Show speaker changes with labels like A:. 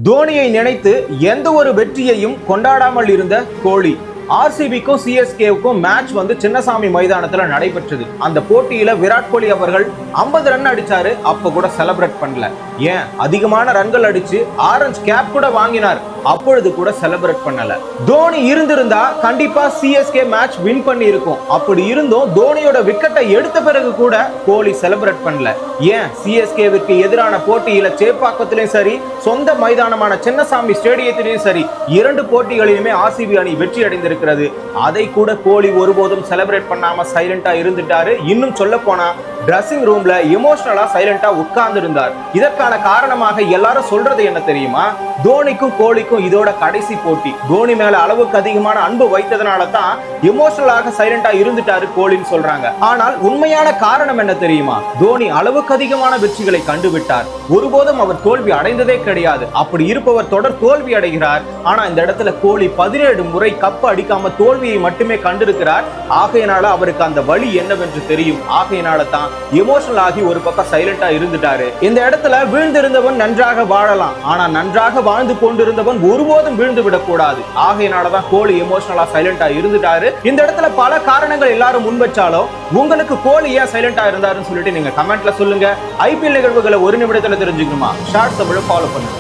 A: தோனியை நினைத்து எந்த ஒரு வெற்றியையும் கொண்டாடாமல் இருந்த கோலி. ஆர்சிபிக்கும் சிஎஸ்கேவுக்கும் மேட்ச் சின்னசாமி மைதானத்துல நடைபெற்றது. அந்த போட்டியில விராட் கோலி அவர்கள் 50 ரன் அடிச்சாரு. அப்ப கூட செலிப்ரேட் பண்ணல. ஏன், அதிகமான ரன்கள் அடிச்சு ஆரஞ்சு கேப் கூட வாங்கினார். அப்பொழுது கூட செலிப்ரேட் பண்ணல. தோனி இருந்திருந்தா கண்டிப்பா சிஎஸ்கே மேட்ச் வின் பண்ணி இருக்கும். அப்படி இருந்தும் தோனியோட விக்கெட்டை எடுத்த பிறகு கூட கோலி செலிப்ரேட் பண்ணல. ஏன், சிஎஸ்கேவிற்கு எதிரான போட்டியில சேப்பாக்கத்திலும் சரி, சொந்த மைதானமான சின்னசாமி ஸ்டேடியத்திலும் சரி, 2 போட்டிகளிலுமே ஆர்சிபி அணி வெற்றி அடைந்திருக்கிறது. அதை கூட கோலி ஒருபோதும் செலிப்ரேட் பண்ணாம சைலண்டா இருந்துட்டாரு. இன்னும் சொல்ல போனா டிரெஸ்ஸிங் ரூம்ல எமோஷனலா சைலண்டா உட்கார்ந்து இருந்தார். இதற்கான காரணமாக எல்லாரும் சொல்றது என்ன தெரியுமா? தோனிக்கும் கோலிக்கும் இதோட கடைசி போட்டி. தோனி மேல அளவுக்கு அதிகமான அன்பு வைத்ததனால தான் எமோஷனலாக சைலண்டா இருந்துட்டாரு கோலின்னு சொல்றாங்க. ஆனால் உண்மையான காரணம் என்ன தெரியுமா? தோனி அளவுக்கு அதிகமான வெற்றிகளை கண்டுவிட்டார். ஒருபோதும் அவர் தோல்வி அடைந்ததே கிடையாது. அப்படி இருப்பவர் தொடர் தோல்வி அடைகிறார். ஆனா இந்த இடத்துல கோலி 17 முறை கப்பு அடிக்காம தோல்வியை மட்டுமே கண்டிருக்கிறார். ஆகையினால அவருக்கு அந்த வழி என்னவென்று தெரியும். ஆகையினால தான் எமோஷனல் ஆகி ஒரு பக்கம் சைலண்டா இருந்துட்டாரு. இந்த இடத்துல வீழ்ந்திருந்தவன் நன்றாக வாழலாம். ஆனா நன்றாக வாழ்ந்து கொண்டிருந்தவன் ஒருபோதும் வீழ்ந்து விடக்கூடாது. ஆகையினாலதான் கோலி எமோஷனலா சைலண்டா இருந்துட்டாரு. இந்த இடத்துல பல காரணங்கள் எல்லாரும் முன்வச்சாலும் உங்களுக்கு கோலி ஏன் சைலண்டா இருந்தாருன்னு சொல்லிட்டு நீங்க கமெண்ட்ல சொல்லுங்க. ஐபிஎல் நிகழ்வுகளை ஒரு நிமிடத்துல தெரிஞ்சுக்கணுமா? ஷார்ட் தமிழ் ஃபாலோ பண்ணுங்க.